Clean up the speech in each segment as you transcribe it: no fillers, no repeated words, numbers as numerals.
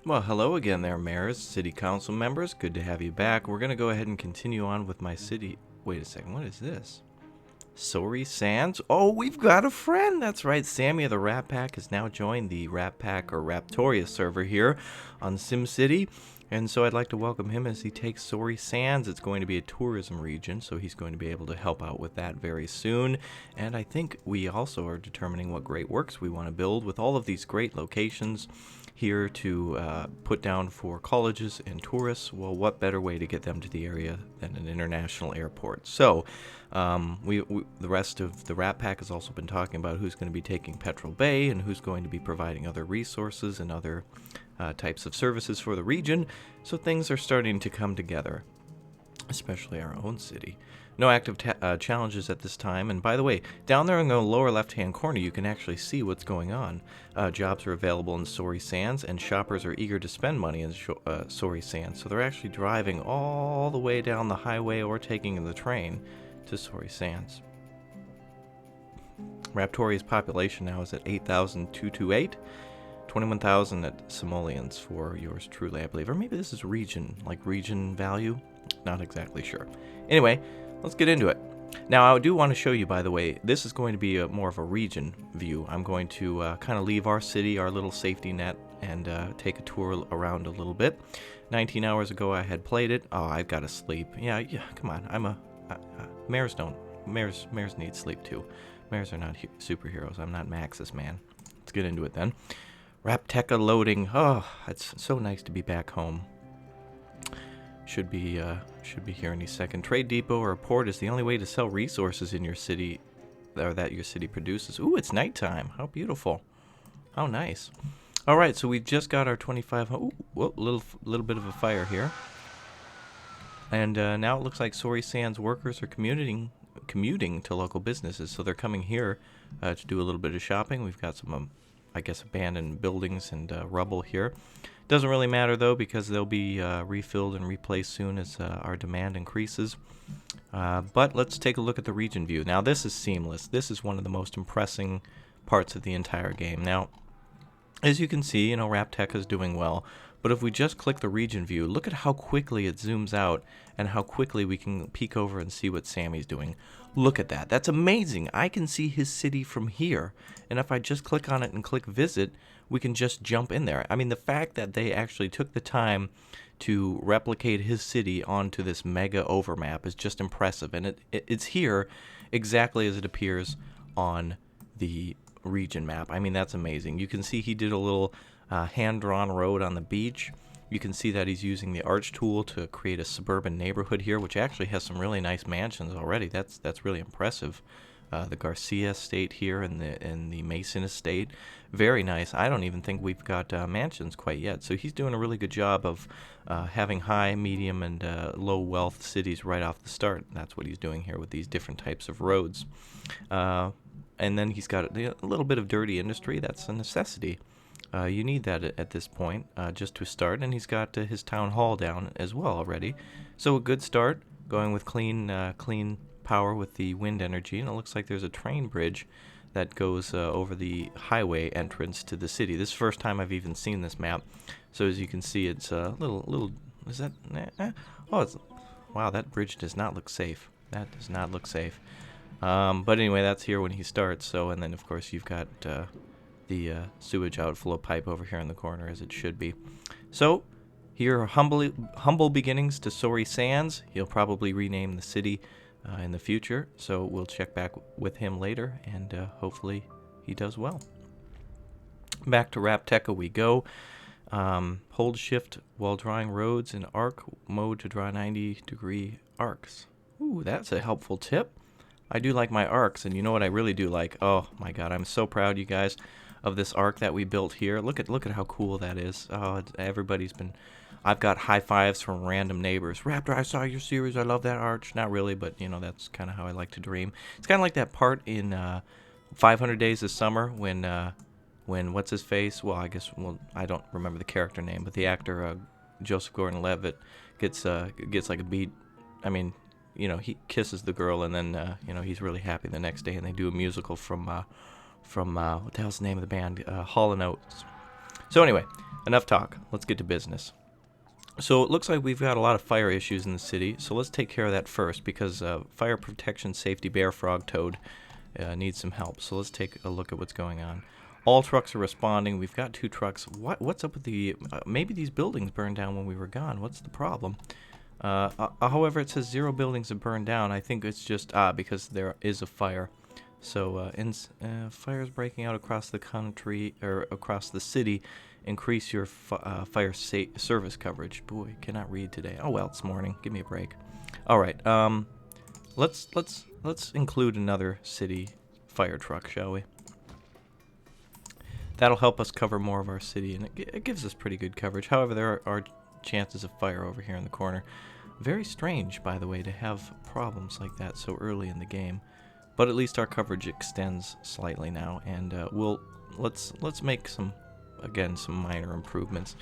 Well, hello again there, mayors, city council members. Good to have you back. We're going to go ahead and continue on with my city. Wait a second, what is this? Sorry Sands? Oh, we've got a friend! That's right, Sammy of the Rat Pack has now joined the Rat Pack or Raptoria server here on SimCity. And so I'd like to welcome him as he takes Sorry Sands. It's going to be a tourism region, so he's going to be able to help out with that very soon. And I think we also are determining what great works we want to build with all of these great locations here to put down for colleges and tourists. Well, what better way to get them to the area than an international airport? So the rest of the Rat Pack has also been talking about who's going to be taking Petrol Bay and who's going to be providing other resources and other types of services for the region. So things are starting to come together, especially our own city. No active challenges at this time. And by the way, down there in the lower left-hand corner, you can actually see what's going on. Jobs are available in Sorry Sands, and shoppers are eager to spend money in Sorry Sands. So they're actually driving all the way down the highway or taking the train to Sorry Sands. Raptoria's population now is at 8,228. 21,000 at simoleons for yours truly, I believe. Or maybe this is region value. Not exactly sure. Anyway, let's get into it. Now, I do want to show you, by the way, this is going to be more of a region view. I'm going to kind of leave our city, our little safety net, and take a tour around a little bit. 19 hours ago, I had played it. Oh, I've got to sleep. Yeah, come on. Mayors need sleep too. Mayors are not superheroes. I'm not Max's man. Let's get into it then. Rapteca loading. Oh, it's so nice to be back home. Should be here any second. Trade depot or a port is the only way to sell resources in your city, or that your city produces. Ooh, it's nighttime. How beautiful. How nice. All right, so we just got our 25. Ooh, whoa, little bit of a fire here. And now it looks like Sorry Sands workers are commuting to local businesses, so they're coming here to do a little bit of shopping. We've got some, I guess, abandoned buildings and rubble here. Doesn't really matter, though, because they'll be refilled and replaced soon as our demand increases. But let's take a look at the region view. Now, this is seamless. This is one of the most impressive parts of the entire game. Now, as you can see, Rapteca is doing well. But if we just click the region view, look at how quickly it zooms out and how quickly we can peek over and see what Sammy's doing. Look at that. That's amazing. I can see his city from here. And if I just click on it and click visit, we can just jump in there. I mean, the fact that they actually took the time to replicate his city onto this mega overmap is just impressive. And it's here exactly as it appears on the region map. I mean, that's amazing. You can see he did a little hand-drawn road on the beach. You can see that he's using the arch tool to create a suburban neighborhood here, which actually has some really nice mansions already. That's really impressive. The Garcia estate here and the Mason estate, very nice. I don't even think we've got mansions quite yet. So he's doing a really good job of having high, medium, and low wealth cities right off the start. That's what he's doing here with these different types of roads. And then he's got a little bit of dirty industry. That's a necessity. You need that at this point just to start. And he's got his town hall down as well already. So a good start, going with clean power with the wind energy. And it looks like there's a train bridge that goes over the highway entrance to the city. This is the first time I've even seen this map. So as you can see, it's a little. Is that? Oh, wow! That bridge does not look safe. That does not look safe. But anyway, that's here when he starts. So, and then of course you've got the sewage outflow pipe over here in the corner, as it should be. So here are humble beginnings to Sorry Sands. He'll probably rename the city in the future, so we'll check back with him later, and hopefully he does well. Back to Rapteca we go. Hold shift while drawing roads in arc mode to draw 90-degree arcs. Ooh, that's a helpful tip. I do like my arcs, and you know what I really do like? Oh my god, I'm so proud, you guys, of this arc that we built here. Look at how cool that is. Oh, everybody's been... I've got high fives from random neighbors. Raptor, I saw your series. I love that arch. Not really, but that's kind of how I like to dream. It's kind of like that part in 500 Days of Summer when what's his face? Well, I don't remember the character name, but the actor Joseph Gordon-Levitt gets like a beat. I mean, he kisses the girl, and then he's really happy the next day, and they do a musical from what the hell's the name of the band? Hall & Oates. So anyway, enough talk. Let's get to business. So it looks like we've got a lot of fire issues in the city, so let's take care of that first, because fire protection safety bear frog toad needs some help. So let's take a look at what's going on. All trucks are responding. We've got 2 trucks. What's up with the... maybe these buildings burned down when we were gone. What's the problem? However, it says 0 buildings have burned down. I think it's just because there is a fire. So fires breaking out across the country, or across the city. Increase your fire service coverage. Boy, cannot read today. Oh well, it's morning. Give me a break. All right. Let's include another city fire truck, shall we? That'll help us cover more of our city, and it gives us pretty good coverage. However, there are chances of fire over here in the corner. Very strange, by the way, to have problems like that so early in the game. But at least our coverage extends slightly now, and let's make some minor improvements.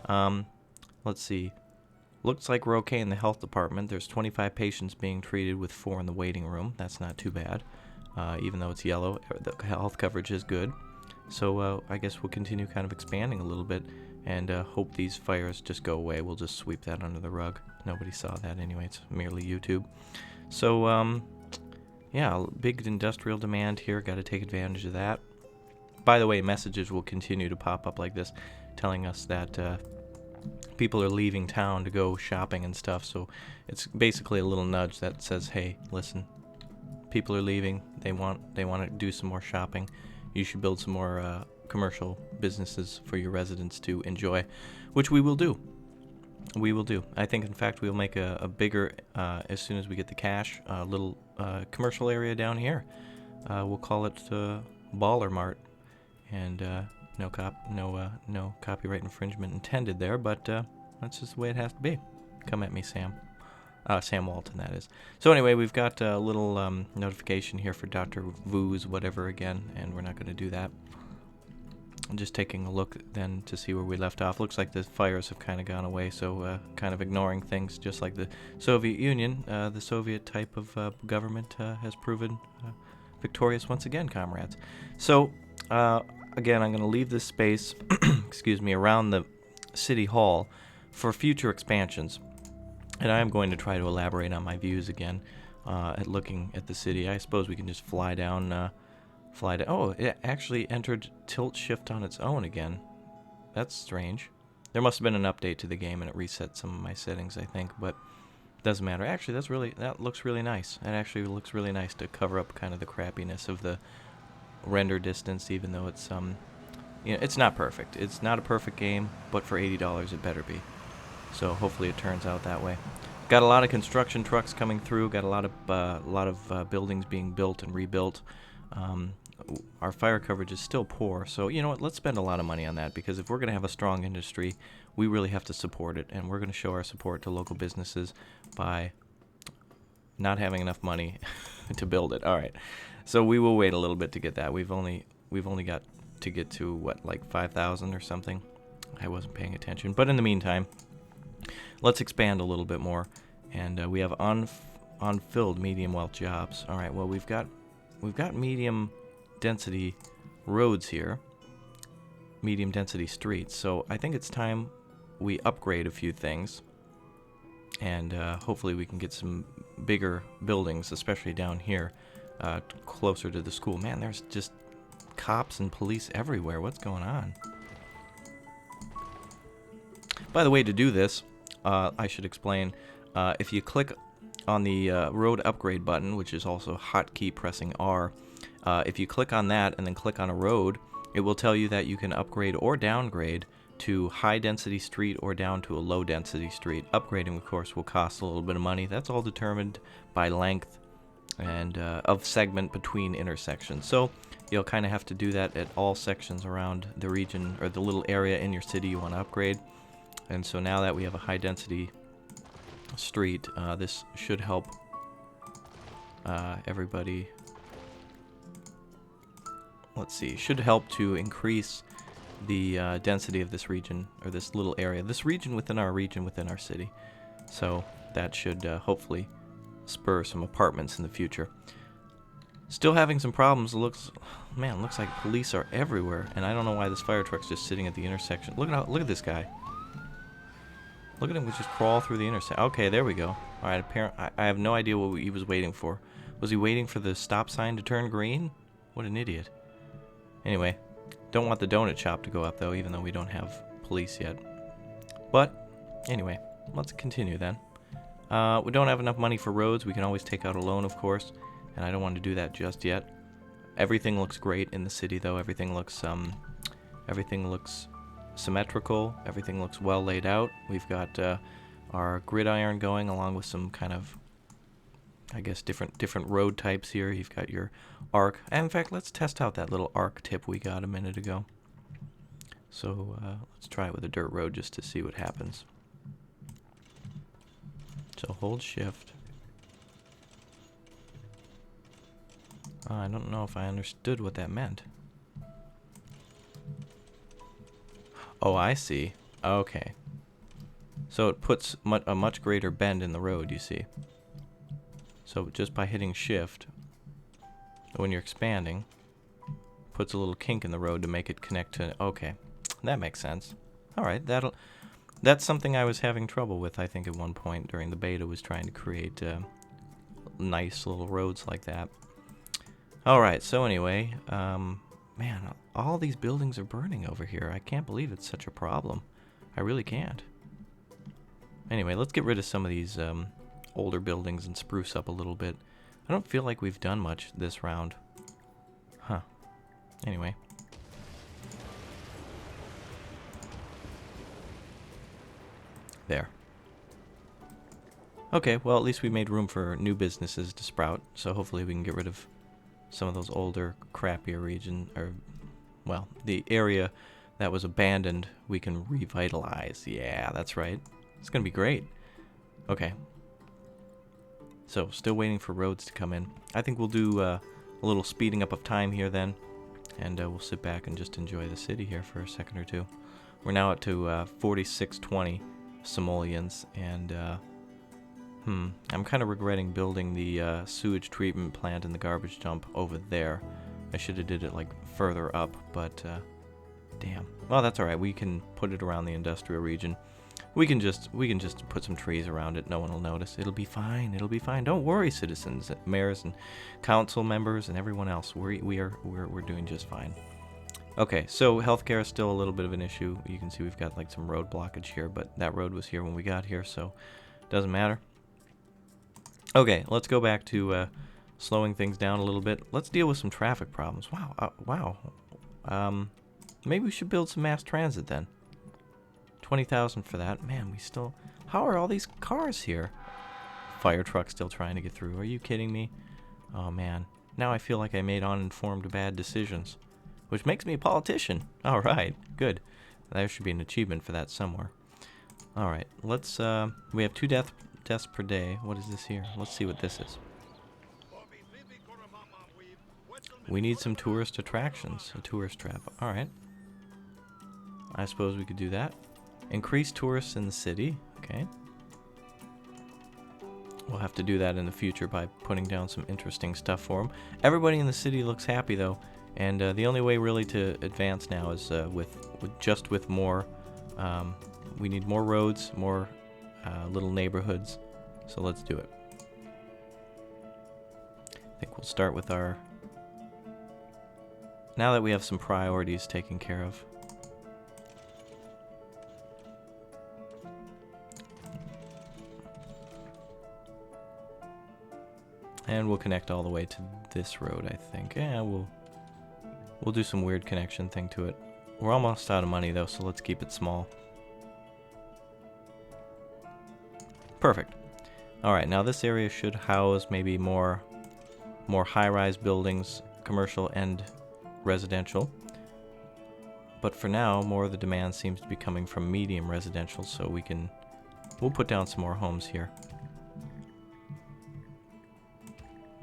Let's see. Looks like we're okay in the health department. There's 25 patients being treated with 4 in the waiting room. That's not too bad. Even though it's yellow, the health coverage is good. So I guess we'll continue kind of expanding a little bit, and hope these fires just go away. We'll just sweep that under the rug. Nobody saw that anyway. It's merely YouTube. So yeah, big industrial demand here. Got to take advantage of that. By the way, messages will continue to pop up like this, telling us that people are leaving town to go shopping and stuff. So it's basically a little nudge that says, "Hey, listen, people are leaving. They want to do some more shopping. You should build some more commercial businesses for your residents to enjoy," which we will do. We will do. I think, in fact, we'll make a bigger, as soon as we get the cash, little commercial area down here. We'll call it Baller Mart. And no copyright infringement intended there, but that's just the way it has to be. Come at me, Sam. Sam Walton, that is. So anyway, we've got a little notification here for Dr. Vu's whatever again, and we're not going to do that. I'm just taking a look then to see where we left off. Looks like the fires have kind of gone away, so kind of ignoring things, just like the Soviet Union. The Soviet type of government has proven victorious once again, comrades. So... again, I'm going to leave this space, excuse me, around the City Hall for future expansions. And I am going to try to elaborate on my views again at looking at the city. I suppose we can just fly down. Oh, it actually entered tilt shift on its own again. That's strange. There must have been an update to the game and it reset some of my settings, I think, but it doesn't matter. Actually, that looks really nice. It actually looks really nice to cover up kind of the crappiness of the render distance, even though it's it's not perfect. It's not a perfect game, but for $80 it better be. So hopefully it turns out that way. Got a lot of construction trucks coming through. Got a lot of buildings being built and rebuilt. Our fire coverage is still poor, so you know what? Let's spend a lot of money on that, because if we're going to have a strong industry, we really have to support it, and we're going to show our support to local businesses by not having enough money to build it. All right. So we will wait a little bit to get that. We've only got to get to what, like 5,000 or something. I wasn't paying attention, but in the meantime, let's expand a little bit more. And we have unfilled medium wealth jobs. All right. Well, we've got medium density roads here, medium density streets. So I think it's time we upgrade a few things, and hopefully we can get some bigger buildings, especially down here. Closer to the school. Man, there's just cops and police everywhere. What's going on? By the way, to do this, I should explain. If you click on the road upgrade button, which is also hotkey pressing R, if you click on that and then click on a road, it will tell you that you can upgrade or downgrade to high density street or down to a low density street. Upgrading, of course, will cost a little bit of money. That's all determined by length and of segment between intersections. So you'll kind of have to do that at all sections around the region or the little area in your city you want to upgrade. And so now that we have a high density street, this should help everybody. Let's see, should help to increase the density of this region, or this little area, this region within our city. So that should hopefully spur some apartments in the future. Still having some problems. Looks like police are everywhere, and I don't know why this fire truck's just sitting at the intersection. Look at this guy. Look at him just crawl through the intersection. Okay, there we go. All right, I have no idea what he was waiting for. Was he waiting for the stop sign to turn green? What an idiot. Anyway, don't want the donut shop to go up though, even though we don't have police yet. But anyway, let's continue then. We don't have enough money for roads. We can always take out a loan, of course, and I don't want to do that just yet. Everything looks great in the city though. Everything looks symmetrical. Everything looks well laid out. We've got our gridiron going along with some kind of, I guess, different road types here. You've got your arc. And in fact, let's test out that little arc tip we got a minute ago. So let's try it with a dirt road just to see what happens. So hold shift. I don't know if I understood what that meant. Oh, I see. Okay. So it puts a much greater bend in the road, you see. So just by hitting shift, when you're expanding, puts a little kink in the road to make it connect to... Okay, that makes sense. Alright, that's something I was having trouble with, I think, at one point during the beta, was trying to create nice little roads like that. Alright, so anyway, man, all these buildings are burning over here. I can't believe it's such a problem. I really can't. Anyway, let's get rid of some of these older buildings and spruce up a little bit. I don't feel like we've done much this round. Huh. Anyway. There. Okay, well, at least we made room for new businesses to sprout, so hopefully we can get rid of some of those older, crappier region, or, well, the area that was abandoned, we can revitalize. Yeah, that's right. It's gonna be great. Okay. So, still waiting for roads to come in. I think we'll do a little speeding up of time here then, and we'll sit back and just enjoy the city here for a second or two. We're now up to 4620 simoleons, and I'm kind of regretting building the sewage treatment plant and the garbage dump over there. I should have did it like further up, but damn. Well, that's all right. We can put it around the industrial region. We can just put some trees around it. No one will notice. It'll be fine. It'll be fine. Don't worry, citizens, mayors, and council members, and everyone else. We're doing just fine. Okay, so healthcare is still a little bit of an issue. You can see we've got like some road blockage here, but that road was here when we got here, so it doesn't matter. Okay, let's go back to slowing things down a little bit. Let's deal with some traffic problems. Wow. Maybe we should build some mass transit then. 20,000 for that. Man, we still... How are all these cars here? Fire truck still trying to get through. Are you kidding me? Oh, man. Now I feel like I made uninformed bad decisions. Which makes me a politician. Alright, good. There should be an achievement for that somewhere. Alright, let's... we have 2 deaths per day. What is this here? Let's see what this is. We need some tourist attractions. A tourist trap. Alright. I suppose we could do that. Increase tourists in the city. Okay. We'll have to do that in the future by putting down some interesting stuff for them. Everybody in the city looks happy though, and the only way really to advance now is with more. We need more roads, more little neighborhoods. So let's do it. I think we'll start with our. Now that we have some priorities taken care of. And we'll connect all the way to this road, I think. Yeah, we'll do some weird connection thing to it. We're almost out of money though, so let's keep it small. Perfect. Alright, now this area should house maybe more high-rise buildings, commercial and residential. But for now, more of the demand seems to be coming from medium residential, so we'll put down some more homes here.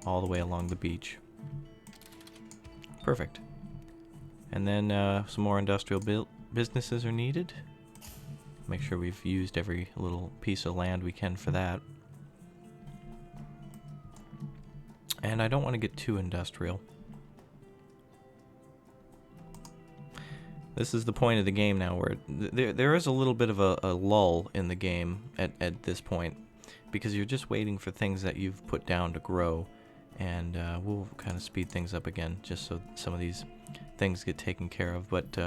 All the way along the beach. Perfect. And then some more industrial businesses are needed. Make sure we've used every little piece of land we can for that. And I don't want to get too industrial. This is the point of the game now where there is a little bit of a lull in the game at this point, because you're just waiting for things that you've put down to grow, and we'll kind of speed things up again just so some of these things get taken care of. But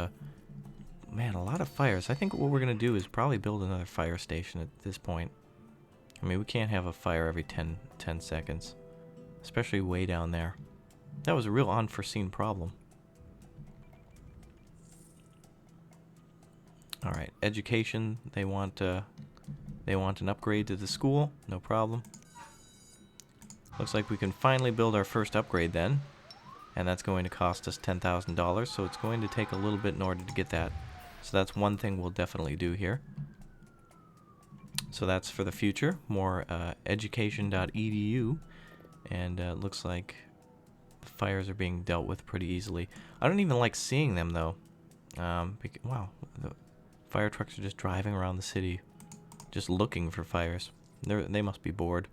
man, a lot of fires. I think what we're going to do is probably build another fire station at this point. I mean, we can't have a fire every 10 seconds, especially way down there. That was a real unforeseen problem. All right, education. They want an upgrade to the school. No problem. Looks like we can finally build our first upgrade then, and that's going to cost us $10,000. So it's going to take a little bit in order to get that. So that's one thing we'll definitely do here. So that's for the future. More education.edu, and looks like the fires are being dealt with pretty easily. I don't even like seeing them though. Wow. Fire trucks are just driving around the city, just looking for fires. They must be bored.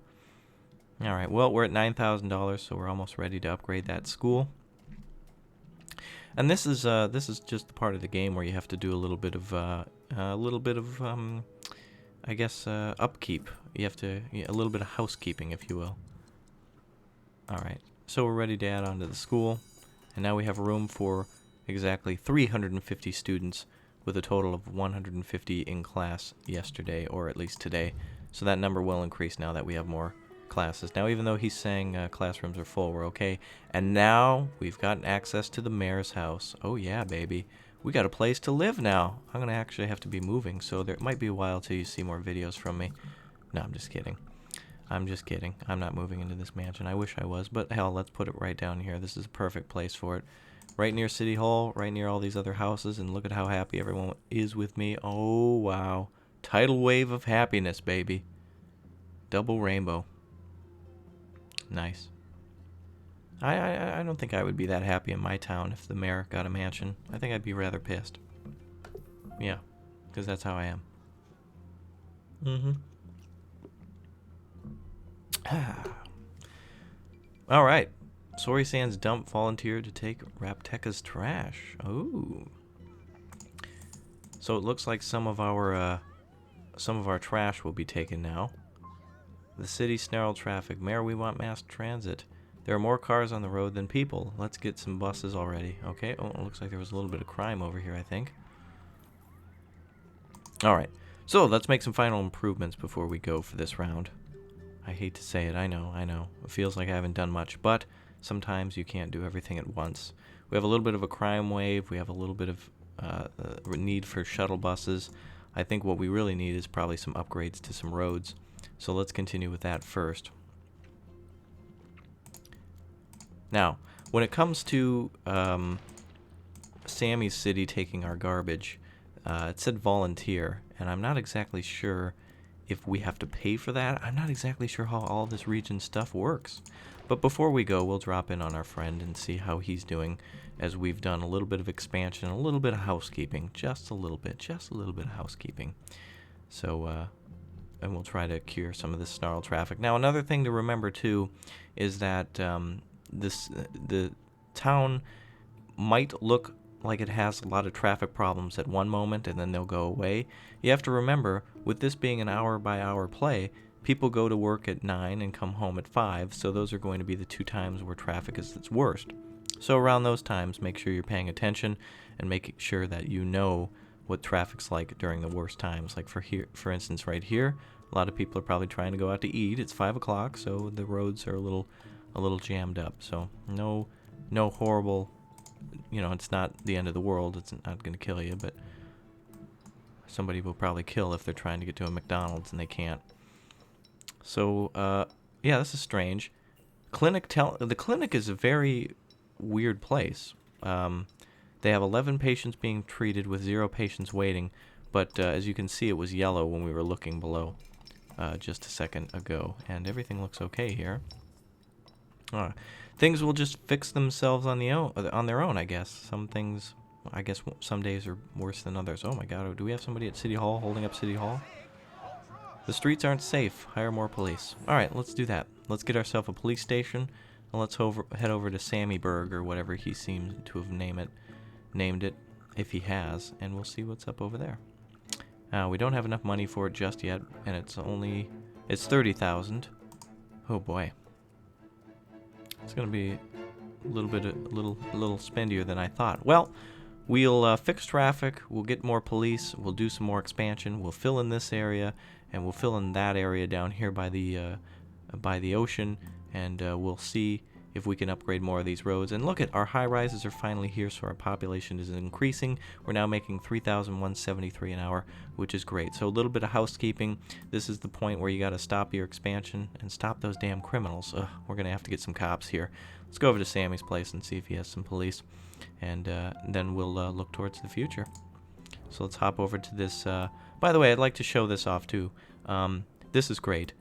All right, well, we're at $9,000, so we're almost ready to upgrade that school. And this is just the part of the game where you have to do a little bit of I guess upkeep. You have to a little bit of housekeeping, if you will. All right, so we're ready to add on to the school, and now we have room for exactly 350 students, with a total of 150 in class yesterday, or at least today. So that number will increase now that we have more classes. Now, even though he's saying classrooms are full, we're okay. And now we've gotten access to the mayor's house. Oh yeah, baby. We got a place to live now. I'm going to actually have to be moving, so there might be a while till you see more videos from me. No, I'm just kidding. I'm just kidding. I'm not moving into this mansion. I wish I was, but hell, let's put it right down here. This is a perfect place for it. Right near City Hall, right near all these other houses, and look at how happy everyone is with me. Oh, wow. Tidal wave of happiness, baby. Double rainbow. Nice. I don't think I would be that happy in my town if the mayor got a mansion. I think I'd be rather pissed. Yeah, because that's how I am. All right. Sorry Sands Dump volunteered to take Rapteka's trash. Oh. So it looks like some of our trash will be taken now. The city snarled traffic. Mayor, we want mass transit. There are more cars on the road than people. Let's get some buses already. Okay. Oh, it looks like there was a little bit of crime over here, I think. All right. So let's make some final improvements before we go for this round. I hate to say it. I know. It feels like I haven't done much, but sometimes you can't do everything at once. We have a little bit of a crime wave. We have a little bit of need for shuttle buses. I think what we really need is probably some upgrades to some roads. So let's continue with that first. Now, when it comes to Sammy's City taking our garbage, it said volunteer, and I'm not exactly sure if we have to pay for that. I'm not exactly sure how all this region stuff works. But before we go, we'll drop in on our friend and see how he's doing, as we've done a little bit of expansion, a little bit of housekeeping, just a little bit of housekeeping. So, and we'll try to cure some of this snarl traffic. Now, another thing to remember, too, is that the town might look like it has a lot of traffic problems at one moment, and then they'll go away. You have to remember, with this being an hour-by-hour play, people go to work at 9 and come home at 5, so those are going to be the 2 times where traffic is its worst. So around those times, make sure you're paying attention and making sure that you know what traffic's like during the worst times. Like for instance, right here, a lot of people are probably trying to go out to eat. It's 5 o'clock, so the roads are a little jammed up. So no horrible, it's not the end of the world. It's not going to kill you, but somebody will probably kill if they're trying to get to a McDonald's and they can't. So, yeah, this is strange. The clinic is a very weird place. They have 11 patients being treated with 0 patients waiting, but as you can see, it was yellow when we were looking below just a second ago, and everything looks okay here. Things will just fix themselves on their own, I guess. Some things, I guess, some days are worse than others. Oh my God, do we have somebody at City Hall holding up City Hall? The streets aren't safe. Hire more police. All right, let's do that. Let's get ourselves a police station. let's head over to Sammyburg or whatever he seems to have named it, if he has, and we'll see what's up over there. We don't have enough money for it just yet, and it's 30,000. Oh boy, it's gonna be a little spendier than I thought. Well, we'll fix traffic. We'll get more police. We'll do some more expansion. We'll fill in this area, and we'll fill in that area down here by the ocean, and we'll see if we can upgrade more of these roads. And look at our high rises are finally here, so our population is increasing. We're now making 3,173 an hour, which is great. So a little bit of housekeeping. This is the point where you got to stop your expansion and stop those damn criminals. Ugh, we're gonna have to get some cops here. Let's go over to Sammy's place and see if he has some police, and then we'll look towards the future. So let's hop over to this. By the way, I'd like to show this off too. This is great.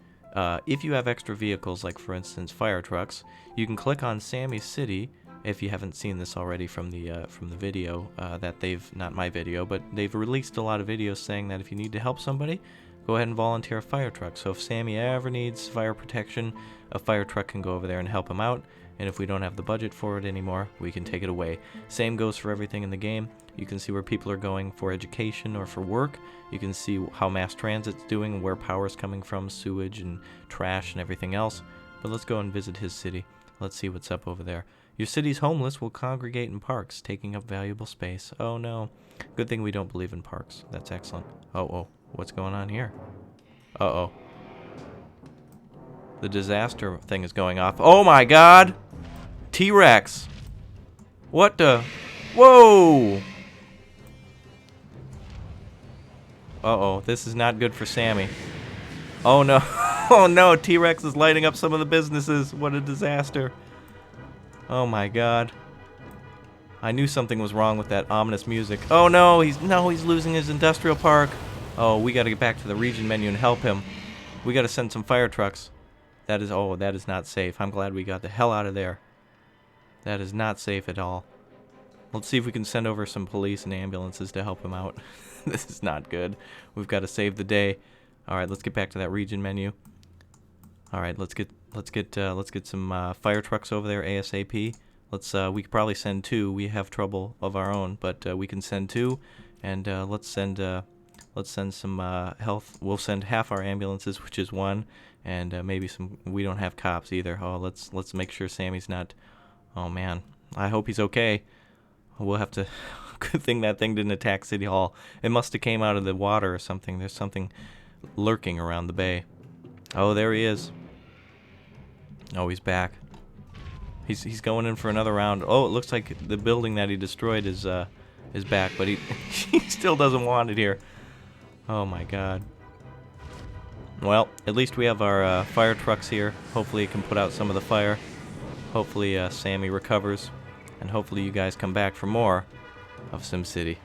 If you have extra vehicles, like for instance fire trucks, you can click on SimCity. If you haven't seen this already from the video that not my video, but they've released a lot of videos saying that if you need to help somebody, go ahead and volunteer a fire truck. So if Sammy ever needs fire protection, a fire truck can go over there and help him out. And if we don't have the budget for it anymore, we can take it away. Same goes for everything in the game. You can see where people are going for education or for work. You can see how mass transit's doing, where power's coming from, sewage and trash and everything else. But let's go and visit his city. Let's see what's up over there. Your city's homeless will congregate in parks, taking up valuable space. Oh no. Good thing we don't believe in parks. That's excellent. Oh, what's going on here? Uh-oh. The disaster thing is going off. Oh my god! T-Rex! What the? Whoa! Uh-oh, this is not good for Sammy. Oh no. Oh no, T-Rex is lighting up some of the businesses. What a disaster. Oh my god. I knew something was wrong with that ominous music. Oh no, he's losing his industrial park. Oh, we gotta get back to the region menu and help him. We gotta send some fire trucks. That is not safe. I'm glad we got the hell out of there. That is not safe at all. Let's see if we can send over some police and ambulances to help him out. This is not good. We've got to save the day. All right, let's get back to that region menu. All right, let's get some fire trucks over there ASAP. We could probably send 2. We have trouble of our own, but we can send 2, and let's send some health. We'll send half our ambulances, which is 1, and maybe some. We don't have cops either. Oh, let's make sure Sammy's not. Oh man, I hope he's okay. We'll have to. Good thing that thing didn't attack City Hall. It must have came out of the water or something. There's something lurking around the bay. Oh, there he is. Oh, he's back. He's going in for another round. Oh, it looks like the building that he destroyed is back, but he still doesn't want it here. Oh my god. Well, at least we have our fire trucks here. Hopefully it can put out some of the fire. Hopefully Sammy recovers. And hopefully you guys come back for more of SimCity.